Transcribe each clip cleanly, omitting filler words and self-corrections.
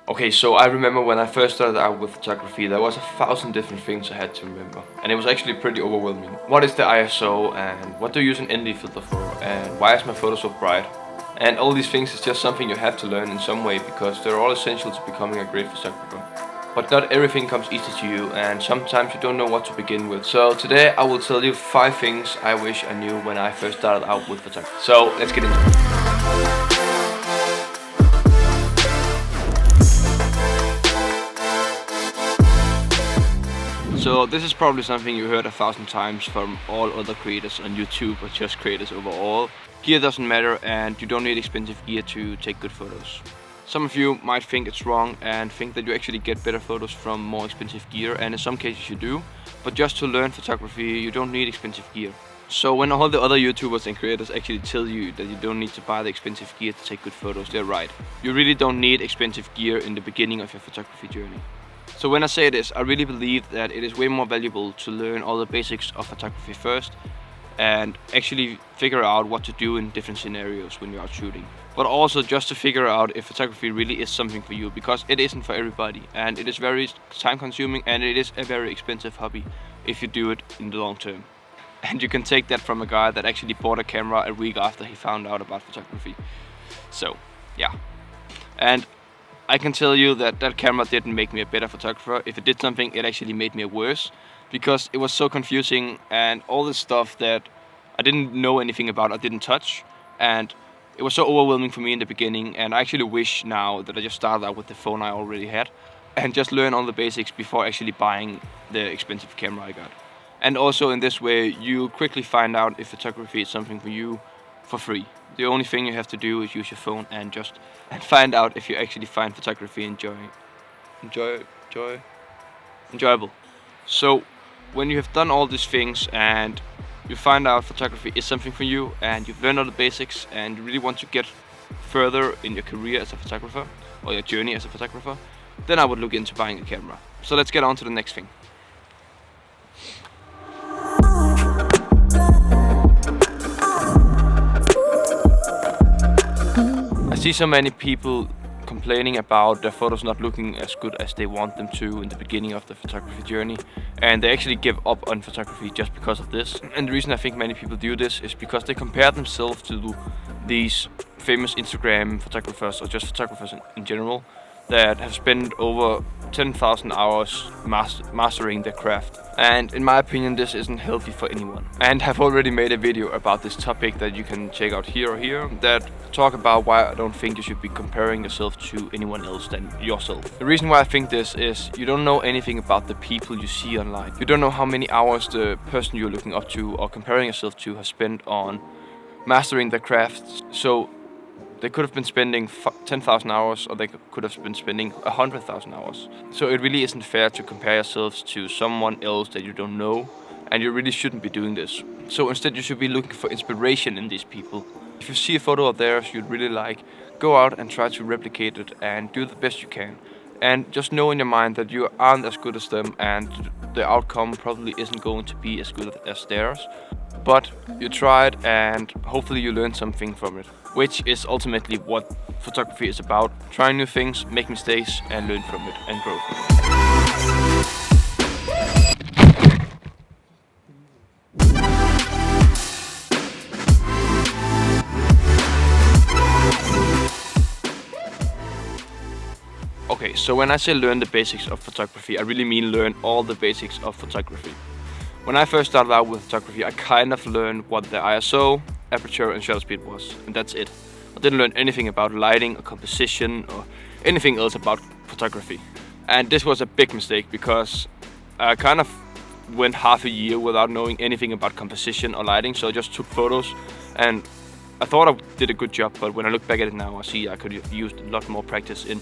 Okay, so I remember when I first started out with photography, there was 1,000 different things I had to remember. And it was actually pretty overwhelming. What is the ISO, and what do you use an ND filter for, and why is my photo so bright? And all these things is just something you have to learn in some way, because they're all essential to becoming a great photographer. But not everything comes easy to you, and sometimes you don't know what to begin with. So today I will tell you 5 things I wish I knew when I first started out with photography. So let's get into it. So this is probably something you heard 1,000 times from all other creators on YouTube, or just creators overall. Gear doesn't matter, and you don't need expensive gear to take good photos. Some of you might think it's wrong and think that you actually get better photos from more expensive gear, and in some cases you do. But just to learn photography, you don't need expensive gear. So when all the other YouTubers and creators actually tell you that you don't need to buy the expensive gear to take good photos, they're right. You really don't need expensive gear in the beginning of your photography journey. So when I say this, I really believe that it is way more valuable to learn all the basics of photography first and actually figure out what to do in different scenarios when you're out shooting. But also just to figure out if photography really is something for you, because it isn't for everybody, and it is very time consuming, and it is a very expensive hobby if you do it in the long term. And you can take that from a guy that actually bought a camera a week after he found out about photography. So yeah. And I can tell you that that camera didn't make me a better photographer. If it did something, it actually made me worse, because it was so confusing and all this stuff that I didn't know anything about, I didn't touch, and it was so overwhelming for me in the beginning. And I actually wish now that I just started out with the phone I already had and just learn all the basics before actually buying the expensive camera I got. And also in this way, you quickly find out if photography is something for you for free. The only thing you have to do is use your phone and find out if you actually find photography enjoyable. So when you have done all these things and you find out photography is something for you, and you've learned all the basics, and you really want to get further in your career as a photographer or your journey as a photographer, then I would look into buying a camera. So let's get on to the next thing. I see so many people complaining about their photos not looking as good as they want them to in the beginning of the photography journey, and they actually give up on photography just because of this. And the reason I think many people do this is because they compare themselves to these famous Instagram photographers, or just photographers in general, that have spent over 10,000 hours mastering their craft. And in my opinion, this isn't healthy for anyone. And I've already made a video about this topic that you can check out here or here, that talk about why I don't think you should be comparing yourself to anyone else than yourself. The reason why I think this is you don't know anything about the people you see online. You don't know how many hours the person you're looking up to or comparing yourself to has spent on mastering their craft. So they could have been spending 10,000 hours, or they could have been spending 100,000 hours. So it really isn't fair to compare yourselves to someone else that you don't know, and you really shouldn't be doing this. So instead you should be looking for inspiration in these people. If you see a photo of theirs you'd really like, go out and try to replicate it and do the best you can. And just know in your mind that you aren't as good as them, and the outcome probably isn't going to be as good as theirs. But you tried, and hopefully you learned something from it, which is ultimately what photography is about. Try new things, make mistakes, and learn from it and grow from it. Okay, so when I say learn the basics of photography, I really mean learn all the basics of photography. When I first started out with photography, I kind of learned what the ISO, aperture and shutter speed was, and that's it. I didn't learn anything about lighting or composition or anything else about photography. And this was a big mistake, because I kind of went half a year without knowing anything about composition or lighting, so I just took photos, and I thought I did a good job, but when I look back at it now, I see I could have used a lot more practice in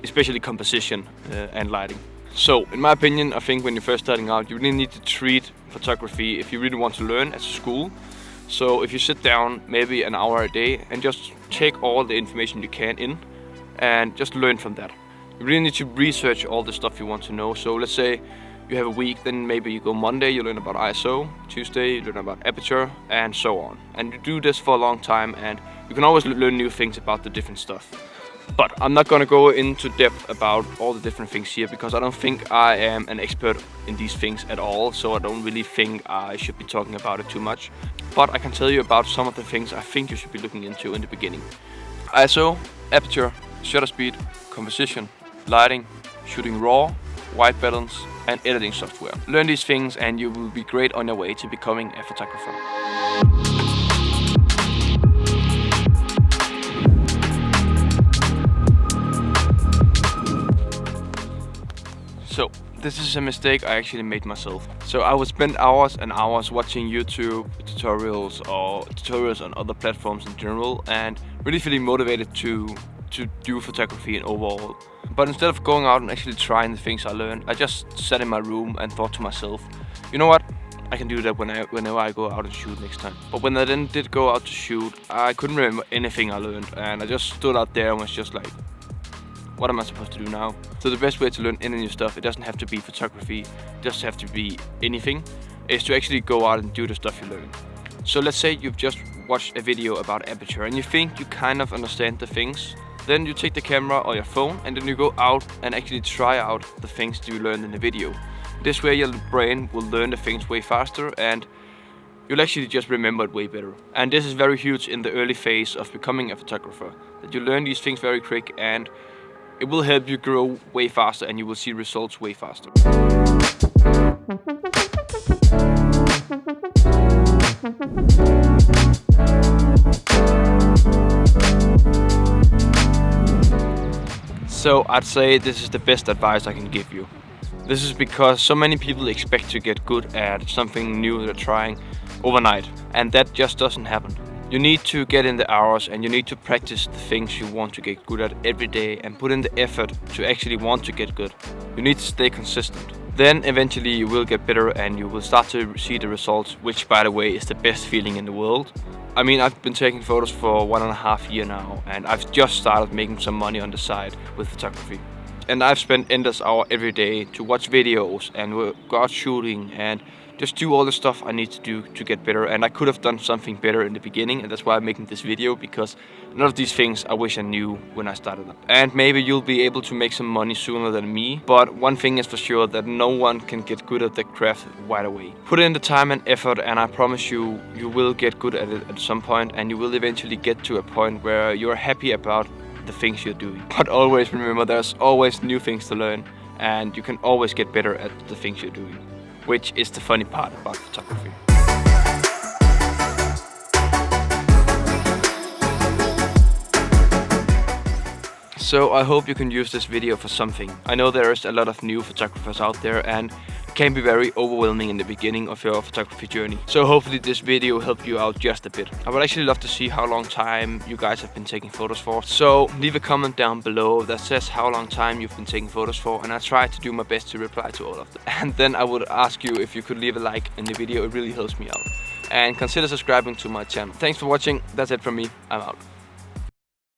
especially composition and lighting. So, in my opinion, I think when you're first starting out, you really need to treat photography, if you really want to learn, as a school. So if you sit down maybe an hour a day and just take all the information you can in and just learn from that. You really need to research all the stuff you want to know. So let's say you have a week, then maybe you go Monday, you learn about ISO, Tuesday you learn about aperture, and so on. And you do this for a long time, and you can always learn new things about the different stuff. But I'm not gonna go into depth about all the different things here because I don't think I am an expert in these things at all, so I don't really think I should be talking about it too much. But I can tell you about some of the things I think you should be looking into in the beginning. ISO, aperture, shutter speed, composition, lighting, shooting raw, white balance, and editing software. Learn these things and you will be great on your way to becoming a photographer. So, this is a mistake I actually made myself. So I would spend hours and hours watching YouTube tutorials or tutorials on other platforms in general and really feeling motivated to do photography in overall. But instead of going out and actually trying the things I learned, I just sat in my room and thought to myself, you know what? I can do that whenever I go out and shoot next time. But when I then did go out to shoot, I couldn't remember anything I learned, and I just stood out there and was just like, what am I supposed to do now? So the best way to learn any new stuff, it doesn't have to be photography, it doesn't have to be anything, is to actually go out and do the stuff you learn. So let's say you've just watched a video about aperture and you think you kind of understand the things. Then you take the camera or your phone and then you go out and actually try out the things that you learned in the video. This way your brain will learn the things way faster and you'll actually just remember it way better. And this is very huge in the early phase of becoming a photographer, that you learn these things very quick and it will help you grow way faster and you will see results way faster. So I'd say this is the best advice I can give you. This is because so many people expect to get good at something new they're trying overnight, and that just doesn't happen. You need to get in the hours and you need to practice the things you want to get good at every day and put in the effort to actually want to get good. You need to stay consistent. Then eventually you will get better and you will start to see the results, which by the way is the best feeling in the world. I mean, I've been taking photos for 1.5 years now and I've just started making some money on the side with photography. And I've spent endless hours every day to watch videos and go out shooting and just do all the stuff I need to do to get better. And I could have done something better in the beginning, and that's why I'm making this video, because none of these things I wish I knew when I started up. And maybe you'll be able to make some money sooner than me, but one thing is for sure, that no one can get good at the craft right away. Put in the time and effort and I promise you, you will get good at it at some point, and you will eventually get to a point where you're happy about the things you're doing. But always remember, there's always new things to learn and you can always get better at the things you're doing, which is the funny part about photography. So I hope you can use this video for something. I know there is a lot of new photographers out there and it can be very overwhelming in the beginning of your photography journey. So hopefully this video helped you out just a bit. I would actually love to see how long time you guys have been taking photos for. So leave a comment down below that says how long time you've been taking photos for, and I try to do my best to reply to all of them. And then I would ask you if you could leave a like in the video, it really helps me out. And consider subscribing to my channel. Thanks for watching, that's it from me, I'm out.